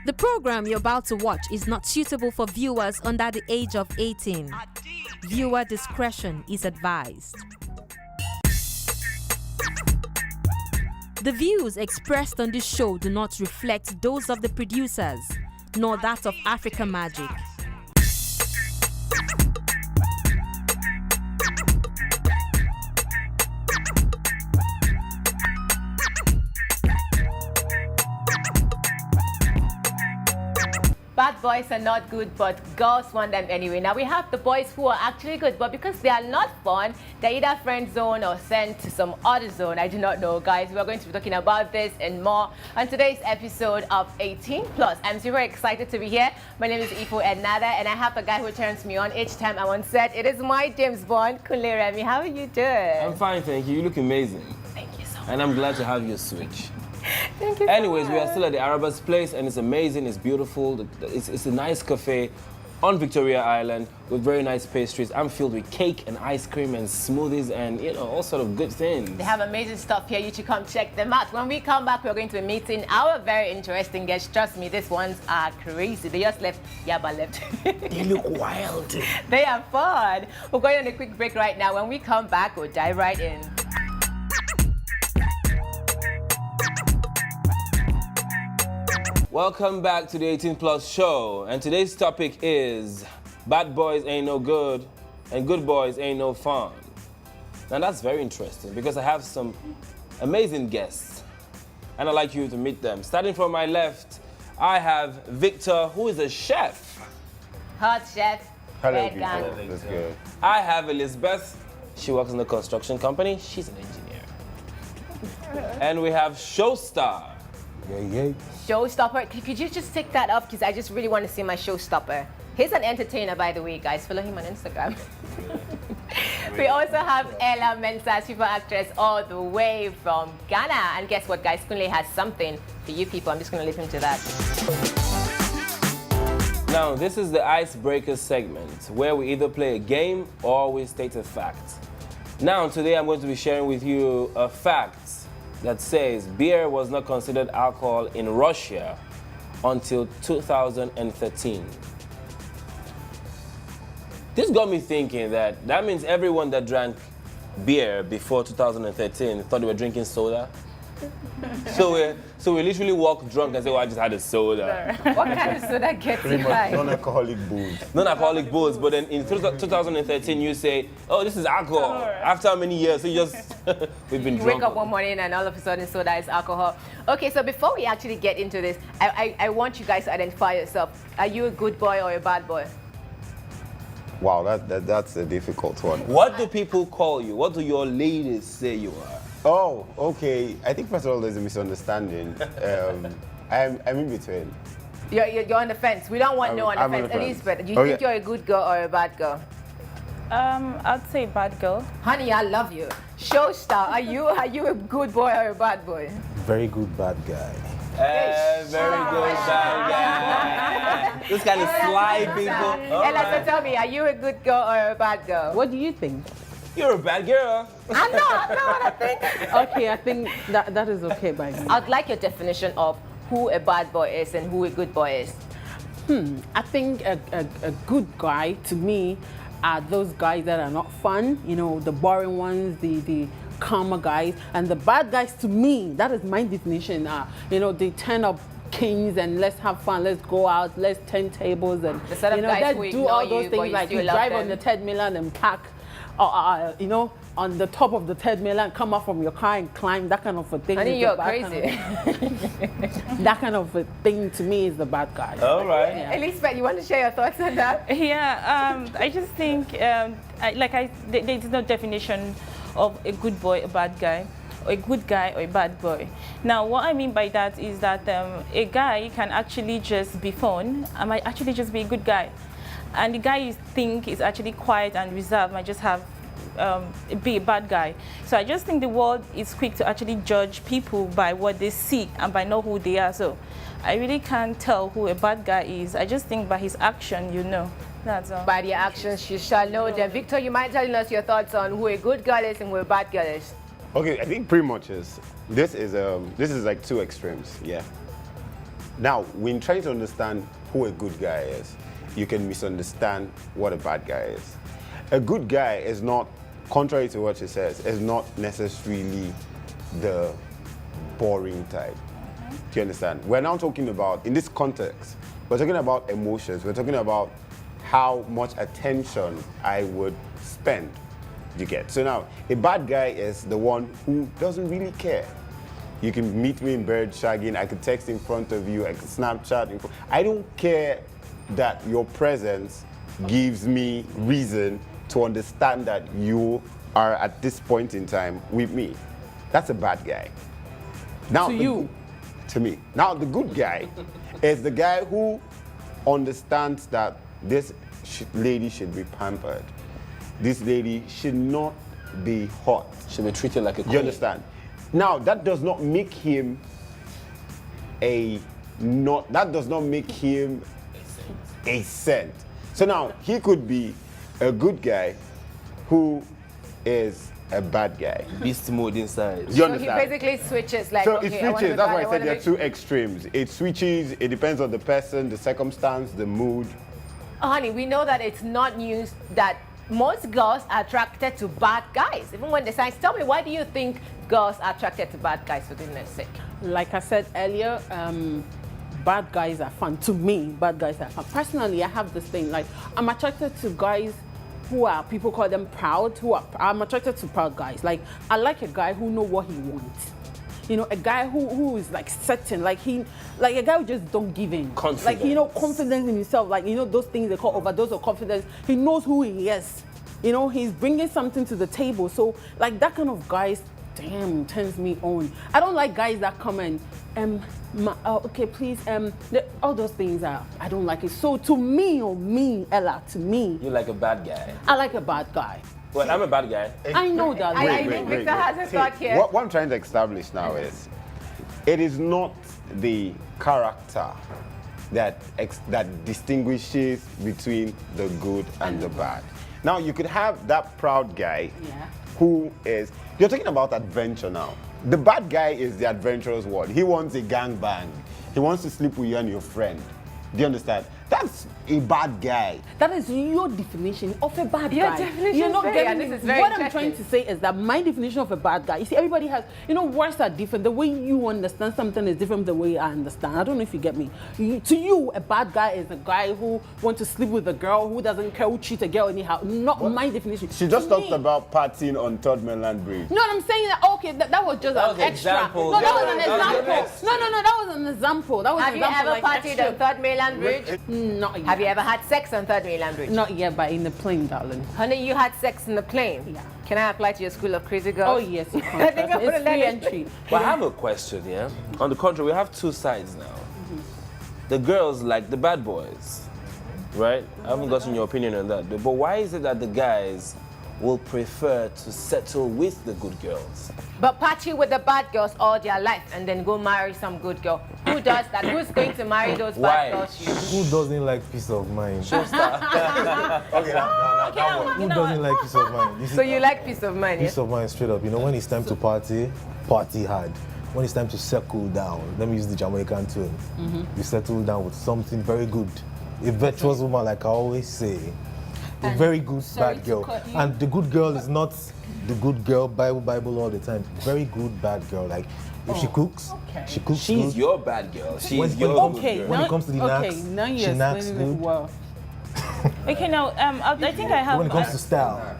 The program you're about to watch is not suitable for viewers under the age of 18. Viewer discretion is advised. The views expressed on this show do not reflect those of the producers, nor that of Africa Magic. Bad boys are not good, but girls want them anyway. Now we have the boys who are actually good, but because they are not fun, they're either friend zone or sent to some other zone. I do not know, guys. We're going to be talking about this and more on today's episode of 18 Plus. I'm super excited to be here. My name is Ifo Ednada, and I have the guy who turns me on each time I'm on set. It is my James Bond, Kunle Remy. How are you doing? I'm fine, thank you. You look amazing. Thank you so much. And I'm glad to have your switch. Thank you. Anyways, we are still at the Arabas place, and it's amazing, it's beautiful. It's a nice cafe on Victoria Island with very nice pastries. I'm filled with cake and ice cream and smoothies and, you know, all sort of good things. They have amazing stuff here. You should come check them out. When we come back, we're going to be meeting our very interesting guests. Trust me, these ones are crazy. They just left. Yaba left. They look wild. They are fun. We're going on a quick break right now. When we come back, we'll dive right in. Welcome back to the 18 Plus show, and today's topic is bad boys ain't no good and good boys ain't no fun. Now that's very interesting because I have some amazing guests and I'd like you to meet them. Starting from my left, I have Victor, who is a chef. Hot chef. Hello, Red people. gang. That's good. I have Elizabeth, she works in the construction company, she's an engineer. And we have Showstar. Yay. Showstopper. Could you just take that off? Because I just really want to see my showstopper. He's an entertainer, by the way, guys. Follow him on Instagram. We also have Ella Mensah, super actress, all the way from Ghana. And guess what, guys? Kunle has something for you people. I'm just going to leave him to that. Now, this is the Icebreakers segment where we either play a game or we state a fact. Now, today I'm going to be sharing with you a fact that says beer was not considered alcohol in Russia until 2013. This got me thinking that means everyone that drank beer before 2013 thought they were drinking soda. So we literally walk drunk and say, "Oh, I just had a soda." What kind of soda gets you high? Non-alcoholic booze. Non-alcoholic booze, but then in 2013 you say, "Oh, this is alcohol." After how many years? So you just we've been You drunk. wake up one morning and all of a sudden soda is alcohol. Okay, so before we actually get into this, I want you guys to identify yourself. Are you a good boy or a bad boy? Wow, that's a difficult one. What do people call you? What do your ladies say you are? Oh, okay. I think first of all, there's a misunderstanding. I'm in between. You're on the fence. We don't want no on the I'm on fence. the fence. Elizabeth, do you think you're a good girl or a bad girl? I'd say bad girl. Honey, I love you. Showstar, are you a good boy or a bad boy? Very good bad guy. Very good, bad guy. This kind of sly people. Ella, so tell me, are you a good girl or a bad girl? What do you think? You're a bad girl. I know what I think. Okay, I think that is okay by me. I'd like your definition of who a bad boy is and who a good boy is. I think a good guy, to me, are those guys that are not fun, you know, the boring ones, the calmer guys. And the bad guys, to me, that is my definition. You know, they turn up kings and let's have fun, let's go out, let's turn tables and, The sort of you know, guys let's who do ignore all you, those but things you like still you love drive them. on the treadmill and park, you know, on the top of the treadmill and come out from your car and climb, that kind of a thing. Honey, is the you're bad crazy. kind of- that kind of a thing to me is the bad guy. All right. Yeah. Elizabeth, you want to share your thoughts on that? Yeah, I just think, there's no definition of a good boy, a bad guy, or a good guy or a bad boy. Now, what I mean by that is that a guy can actually just be fun, and might actually just be a good guy. And the guy you think is actually quiet and reserved might just have be a bad guy. So I just think the world is quick to actually judge people by what they see and by know who they are. So I really can't tell who a bad guy is. I just think by his action, you know. That's all. By their actions, you shall know them. Victor, you mind telling us your thoughts on who a good girl is and who a bad girl is? Okay, I think pretty much is. This is like two extremes, yeah. Now, when trying to understand who a good guy is, you can misunderstand what a bad guy is. A good guy is not, contrary to what she says, is not necessarily the boring type. Do you understand? We're now talking about, in this context, we're talking about emotions. We're talking about how much attention I would spend. You get? So now, a bad guy is the one who doesn't really care. You can meet me in bed shagging, I could text in front of you, I could Snapchat in front. I don't care that your presence gives me reason to understand that you are at this point in time with me. That's a bad guy. Now, To you. To me. Now, the good guy is the guy who understands that this lady should be pampered. This lady should not be hot. Should be treated like a queen. You understand? Now, that does not make him a saint. So now, he could be a good guy who is a bad guy. Beast mode inside. You So understand? he basically switches like, So okay, it I wanna switches. be That's bad, why I said wanna there are be- two extremes. It switches. It depends on the person, the circumstance, the mood. Honey, we know that it's not news that most girls are attracted to bad guys, even when they sign. Tell me, why do you think girls are attracted to bad guys, for goodness sake? Like I said earlier, bad guys are fun. To me, bad guys are fun. Personally, I have this thing, like, I'm attracted to guys who are, people call them proud, I'm attracted to proud guys. Like, I like a guy who know what he wants. You know, a guy who is like certain, like a guy who just don't give in. Confidence. Like, you know, confidence in himself. Like, you know, those things they call overdose of confidence. He knows who he is. You know, he's bringing something to the table. So, like, that kind of guys, damn, turns me on. I don't like guys that come and, okay, please, all those things I don't like it. So, to me, Ella, to me, You're like a bad guy. I like a bad guy. Well, I'm a bad guy. I know that. I think Victor has a See, thought here. What I'm trying to establish now is, it is not the character that distinguishes between the good and the bad. Now, you could have that proud guy Yeah. who is, you're talking about adventure now. The bad guy is the adventurous one. He wants a gangbang. He wants to sleep with you and your friend. Do you understand? That's a bad guy. That is your definition of a bad Your guy. definition You're is not very- getting and this me. is very What I'm interesting. trying to say is that my definition of a bad guy, you see, everybody has, you know, words are different. The way you understand something is different from the way I understand. I don't know if you get me. To you, a bad guy is a guy who wants to sleep with a girl, who doesn't care, who cheat a girl anyhow. Not my definition. She just To talked me- about partying on Third Mainland Bridge. No, I'm saying that, okay, that was just That an was extra. example. No, that That was was- an that was your example. next. No, that was an example. That was Have an you example. ever like partied extra. on Third Mainland Bridge? Not yet. Have you ever had sex on Third Mainland Bridge? Not yet, but in the plane, darling. Honey, you had sex in the plane. Yeah. Can I apply to your school of crazy Oh, girls? yes, you can. I think I'm It's gonna let free it- entry. But I have a question, yeah? On the contrary, we have two sides now. The girls like the bad boys, right? I haven't gotten your opinion on that. But why is it that the guys will prefer to settle with the good girls? But party with the bad girls all their life and then go marry some good girl. Who does that? Who's going to marry those Why? bad girls? You? Who doesn't like peace of mind? Okay, that one. Who doesn't like peace of mind? You see, So you like peace of mind, peace yeah? of mind straight up. You know, when it's time to party hard. When it's time to settle down, let me use the Jamaican term. You settle down with something very good. A virtuous woman, like I always say. A very good sorry bad to girl. cut you. And the good girl is not the good girl, Bible all the time. Very good bad girl. Like, if she cooks, she cooks She's good. your bad girl. She's When- your when- good Okay, girl. When it comes to the okay, knacks, now she you're knacks explaining it good. well. Okay, now I think I have. When it comes to style,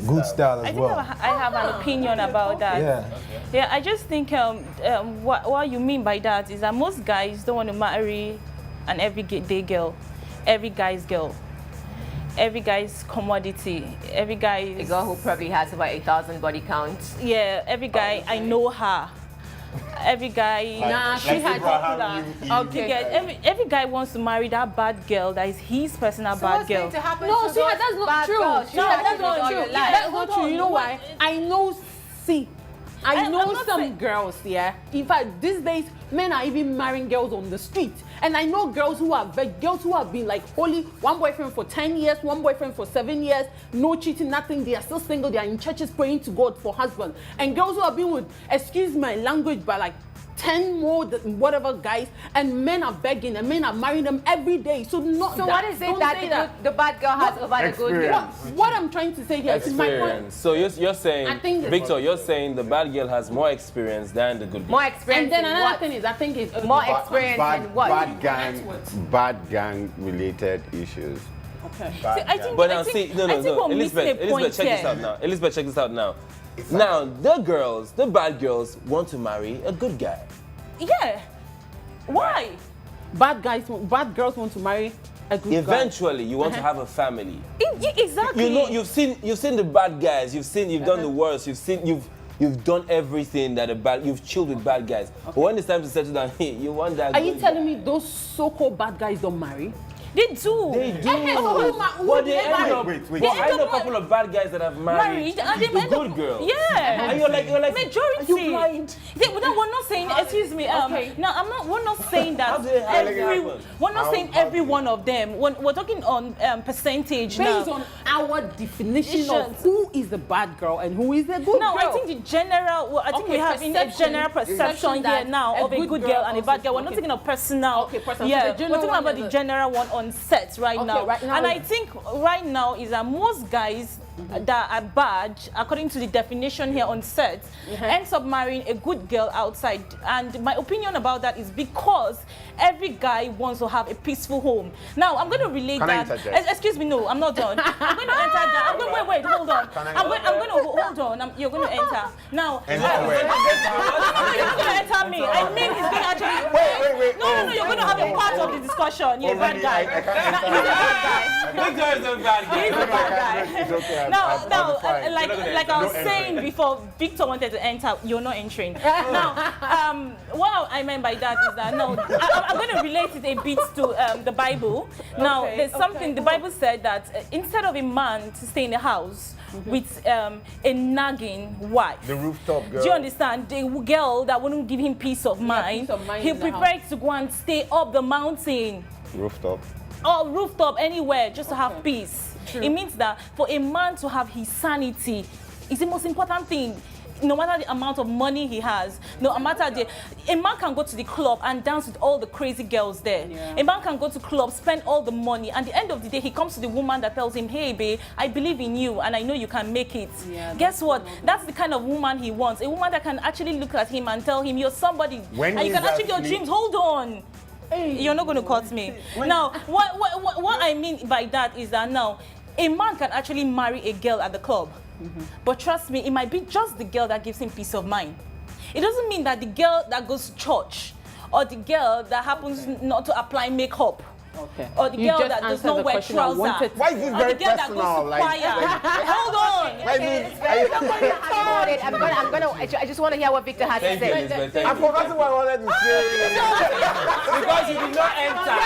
good style I as think well. I have an opinion about that. Yeah. Yeah, I just think what you mean by that is that most guys don't want to marry an everyday girl, every guy's girl, every guy's commodity, every A guy's. girl who probably has about 8,000 body counts. Yeah, every guy, I know her. Every guy. Nah, she had Abraham, Okay. Every guy wants to marry that bad girl that is his personal So bad what's girl. going to happen No, to see, those that's not bad true. girls? No, You have that's to live not all true. your life. That's not true. You know why? I know, see, I I'm know not some saying- girls, yeah. In fact, these days, men are even marrying girls on the street. And I know girls who have been like holy, one boyfriend for 10 years, one boyfriend for 7 years, no cheating, nothing. They are still single. They are in churches praying to God for husband. And girls who have been with, excuse my language, but like 10 more whatever guys, and men are begging and men are marrying them every day. So not So that, what is it don't that say the bad girl has over the good girl? What I'm trying to say here is my point. Experience. So you're saying, I think it's- Victor, you're saying the bad girl has more experience than the good girl. More experience And then in another what? thing is, I think it's More experience in what? Bad gang related issues. Okay. See, I think, But I now, think, see, no, I think we're missing a point Elizabeth, check this here. out now. Elizabeth, check this out now. Now, the bad girls want to marry a good guy. Yeah. Why? Bad girls want to marry a good guy. Eventually, you want to have a family. Exactly. You know, you've seen the bad guys. You've done the worst. You've done everything you've chilled with bad guys. But when it's time to settle down, you want that. Are you telling me those so-called bad guys don't marry? They do. They do. But they end up. Wait. Well, I know a couple of bad guys that have married and they the end good up, girls. Yeah. And you're like, Majority. are you blind? No, we're not saying. Excuse me. Okay. No, we're not saying that How did it happen? We're not saying every one of them. We're talking on percentage Based now. on our definition of who is the bad girl and who is the good No, girl. I think the general. Well, I think Okay, we have a perception. general perception Perception here that now of a good girl and a bad girl. We're not taking a personal. Okay, personal. So Yeah, the we're general talking one about is the a- general one on set right now. right now And I is- think right now is that most guys that are bad, according to the definition here on set, ends up marrying a good girl outside. And my opinion about that is because every guy wants to have a peaceful home. Now, I'm going to relate Can I that. interject? Excuse me, no, I'm not done. I'm going to enter that. Wait, hold on. I'm going to hold on. You're going to enter. Now, And no, you're not going to enter me. I mean, he's going to actually. Wait. No, you're going to have a part of the discussion. You're a bad guy. I can't He's a bad guy. Victor is a bad guy. He's a bad guy. It's okay. Now, I'll be fine. like I was saying before, Victor wanted to enter. You're not entering. Now, what I meant by that is that no, I'm going to relate it a bit to the Bible. Now, there's something the Bible said that instead of a man to stay in the house with a nagging wife, The rooftop girl. do you understand? The girl that wouldn't give him peace of mind, peace of mind he in the prepared to go and stay up the mountain Rooftop. or rooftop anywhere just to have peace. It means that for a man to have his sanity is the most important thing. No matter the amount of money he has, no matter a man can go to the club and dance with all the crazy girls there. Yeah. A man can go to club, spend all the money, and at the end of the day, he comes to the woman that tells him, "Hey, babe, I believe in you, and I know you can make it." Yeah, Guess what? That's the kind of woman he wants. A woman that can actually look at him and tell him, "You're somebody, When and you he's can achieve your asleep- dreams." Hold on. You're not going to cut me. Now, what I mean by that is that now, a man can actually marry a girl at the club. But trust me, it might be just the girl that gives him peace of mind. It doesn't mean that the girl that goes to church or the girl that happens not to apply makeup Okay. or the You girl just that does answered not the wear question I trousers wanted. Why is this or very the girl that personal? goes to choir. Hold on. Why is this? I just want to hear what Victor has to Thank you, say. Elizabeth. I Thank you. forgot what I wanted to say. Because you did not enter.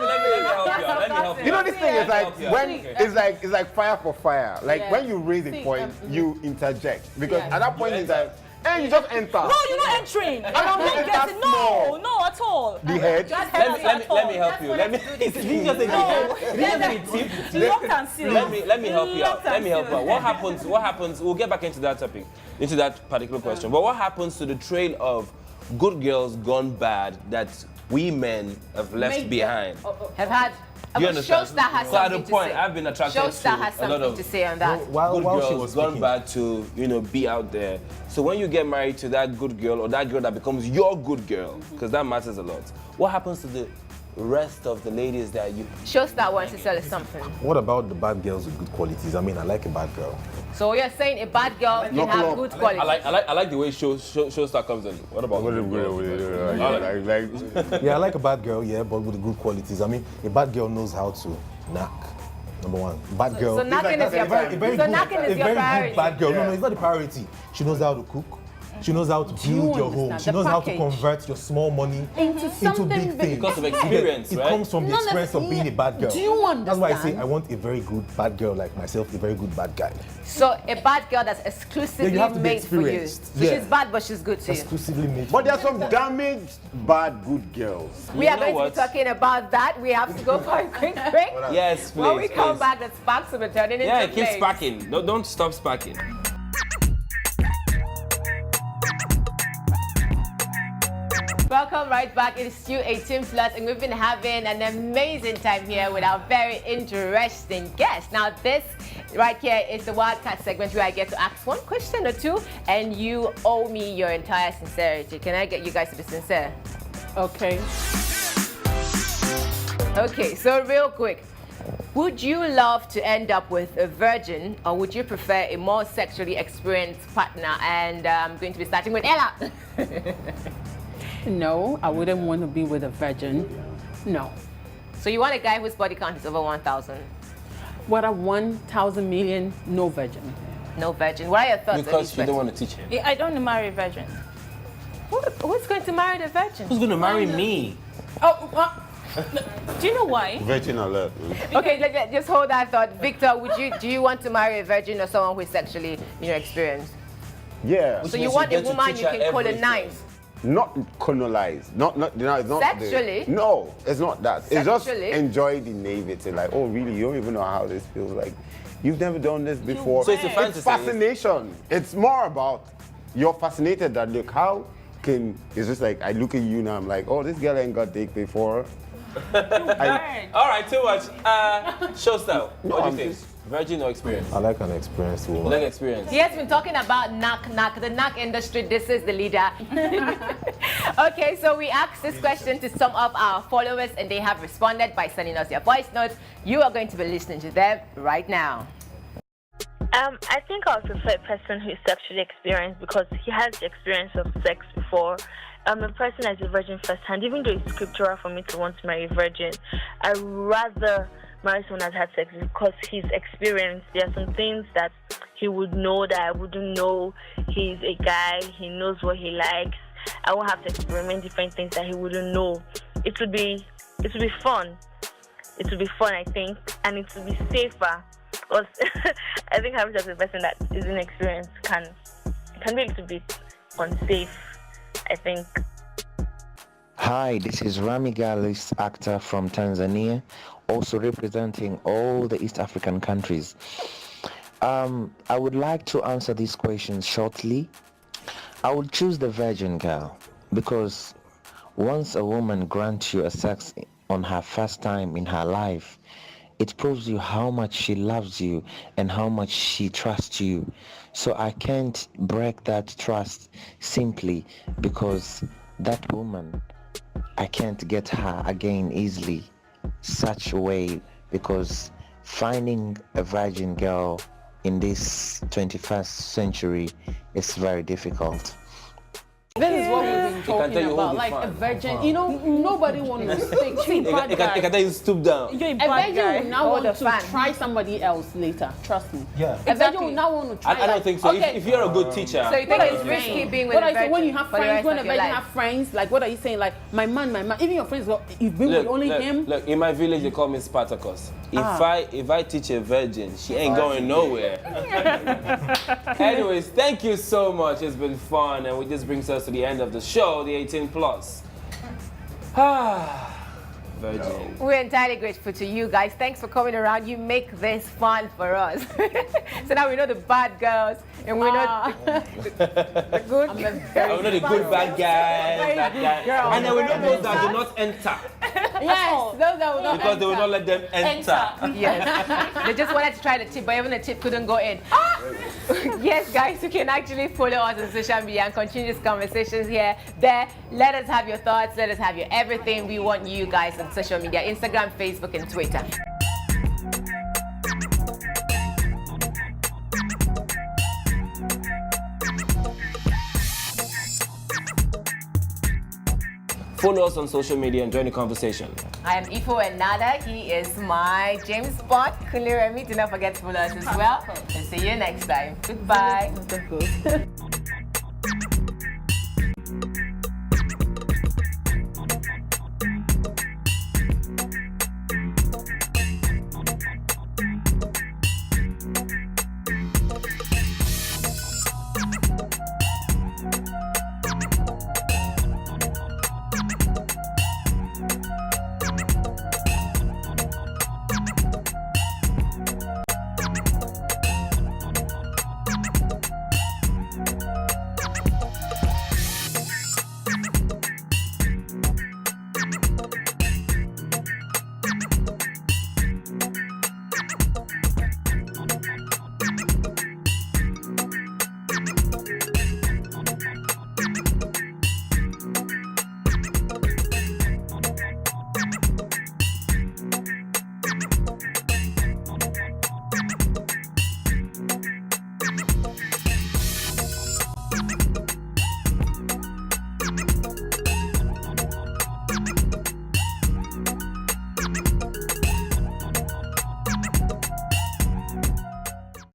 Let me help you. You know, this thing is like Help you. when Okay. it's like fire for fire. Like Yeah. when you raise a See, point, you interject because Yeah. at that point it's like, hey, you just enter. No, you're not entering. don't You're think not that's getting. small. No, at all. The head. Let me help you. Let me. Did you just say tip? Locked and sealed. Let me help you out. Locked and Let me help you out. sealed. What happens? We'll get back into that topic, into that particular question. But what happens to the trail of good girls gone bad that we men have left behind? Have had. You understand? Showstar has So at the something to point, say. I've been attracted Showstar to has a lot something of to say on that. While good she girls was gone speaking, bad to be out there. So when you get married to that good girl or that girl that becomes your good girl, because that matters a lot. What happens to the rest of the ladies that you? Showstar wants to tell us something. what about the bad girls with good qualities? I mean, I like a bad girl. So you're saying a bad girl can Knuckle have up. good quality. I like the way Showstar comes in. What about? Yeah, I like a bad girl, yeah, but with good qualities. I mean, a bad girl knows how to knock. Number one, bad girl. So knocking is your a very priority. So knocking is your very priority. good bad girl. No, it's not the priority. She knows how to cook. She knows how to build your home. understand She the knows how to package? convert your small money Into something big big. things. Because of experience, It right? comes from the None of- experience of being a bad girl. Do you That's why I say understand? I want a very good bad girl like myself, a very good bad guy. So a bad girl that's exclusively Yeah, you have to be made for you. experienced. So Yeah. she's bad, but she's good to you. Exclusively made. But there are some damaged bad good girls. We You are know going what? to be talking about that. We have to go for a quick break. Yes, please. When we come please. back, the sparks will be turning Yeah, into keep flames. sparking. Don't stop sparking. Welcome right back. It's Stu 18 Plus, and we've been having an amazing time here with our very interesting guest. Now, this right here is the Wildcat segment where I get to ask one question or two, and you owe me your entire sincerity. Can I get you guys to be sincere? Okay. Okay, so real quick. Would you love to end up with a virgin, or would you prefer a more sexually experienced partner? And I'm going to be starting with Ella. No, I wouldn't want to be with a virgin. No. So you want a guy whose body count is over 1,000? What a 1,000 million, no virgin. No virgin. What are your thoughts? Because you don't want to teach him. I don't want to marry a virgin. Who's going to marry the virgin? Who's going to marry me? Do you know why? Virgin alert, man. Okay, just hold that thought. Victor, do you want to marry a virgin or someone who is sexually, experienced? Yeah. So you want a woman you can colonize? Not colonize. Not it's not Sexually? No, it's not that. It's just Sexually? enjoy the naivety. Like, oh really, you don't even know how this feels like. You've never done this before. So it's a fantasy. It's fascination. It's more about you're fascinated that look how can it's just like I look at you now, I'm like, oh, this girl ain't got dick before. All right, too much. Show style. No, What do I'm you think? just- Virgin or experience? I like an experienced I woman. like experience. He has been talking about the knack industry. This is the leader. Okay, so we asked this question to some of our followers, and they have responded by sending us their voice notes. You are going to be listening to them right now. I think I would prefer a person who is sexually experienced because he has the experience of sex before. A person as a virgin firsthand, even though it's scriptural for me to want to marry a virgin, I'd rather marry someone that's had sex because he's experienced. There are some things that he would know that I wouldn't know. He's a guy, he knows what he likes. I won't have to experiment different things that he wouldn't know. It would be fun. It would be fun, I think, and it would be safer. Because I think having sex with a person that is inexperienced can be a little bit unsafe, I think. Hi, this is Rami Galis, actor from Tanzania, also representing all the East African countries. I would like to answer these questions shortly. I would choose the virgin girl because once a woman grants you a sex on her first time in her life, it proves you how much she loves you and how much she trusts you. So I can't break that trust simply because that woman, I can't get her again easily such a way, because finding a virgin girl in this 21st century is very difficult. This is what we've been can tell talking you about, who like you a find. virgin. Nobody wants to stick to bad I guy. can tell you stoop down. You're a A bad virgin guy. will now Or want the to fan. try somebody else later. Trust me. Yeah. A virgin will now want to try. I don't think so. Okay. If you're a good teacher, So you think it's risky being with What a I say virgin when you have for the friends, rest when a of your virgin life? have friends, like what are you saying? Like my man, even your friends, you've been with only him. Look, in my village they call me Spartacus. If I teach a virgin, she ain't going nowhere. Anyways, thank you so much. It's been fun, and this brings us to the end of the show, the 18 plus. Virgin. We're entirely grateful to you guys. Thanks for coming around. You make this fun for us. So now we know the bad girls and we know the good. I know the good bad guys, bad guys. girl. And then we know those that do not enter Yes, those that will not because they will not let them enter. Yes. They just wanted to try the tip, but even the tip couldn't go in. Yes, guys, you can actually follow us on social media and continue these conversations here, there. Let us have your thoughts. Let us have your everything. We want you guys on social media, Instagram, Facebook, and Twitter. Follow us on social media and join the conversation. I am Ifo and Nada. He is my James Bond. Kunle Remy, do not forget to follow us as well. And see you next time. Goodbye. enter.